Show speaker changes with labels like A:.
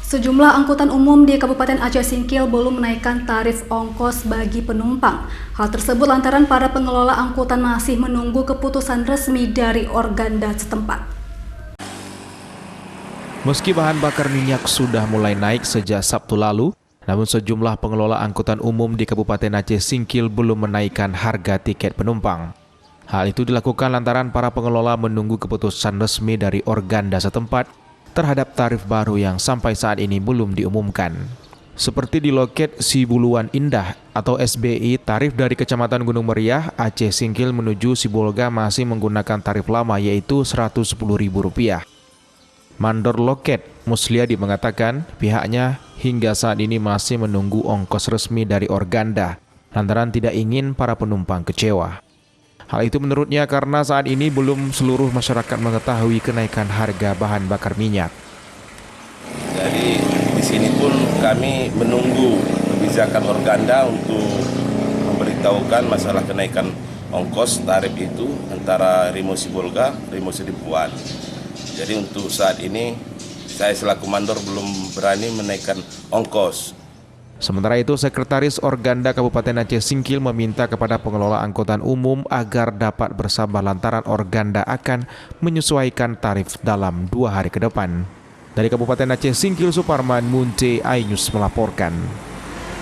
A: Sejumlah angkutan umum di Kabupaten Aceh Singkil belum menaikkan tarif ongkos bagi penumpang. Hal tersebut lantaran para pengelola angkutan masih menunggu keputusan resmi dari organda setempat.
B: Meski bahan bakar minyak sudah mulai naik sejak Sabtu lalu, namun sejumlah pengelola angkutan umum di Kabupaten Aceh Singkil belum menaikkan harga tiket penumpang. Hal itu dilakukan lantaran para pengelola menunggu keputusan resmi dari organda setempat terhadap tarif baru yang sampai saat ini belum diumumkan. Seperti di loket Sibuluan Indah atau SBI, tarif dari Kecamatan Gunung Meriah, Aceh Singkil menuju Sibolga masih menggunakan tarif lama yaitu Rp110.000. Mandor loket Musliadi mengatakan pihaknya hingga saat ini masih menunggu ongkos resmi dari organda lantaran tidak ingin para penumpang kecewa. Hal itu menurutnya karena saat ini belum seluruh masyarakat mengetahui kenaikan harga bahan bakar minyak.
C: Jadi di sini pun kami menunggu kebijakan organda untuk memberitahukan masalah kenaikan ongkos tarif itu antara Rimo Sibolga, Rimo Sedipuan. Jadi untuk saat ini saya selaku mandor belum berani menaikkan ongkos.
B: Sementara itu, Sekretaris Organda Kabupaten Aceh Singkil meminta kepada pengelola angkutan umum agar dapat bersabar lantaran Organda akan menyesuaikan tarif dalam 2 hari ke depan. Dari Kabupaten Aceh Singkil, Suparman Munte, iNews melaporkan.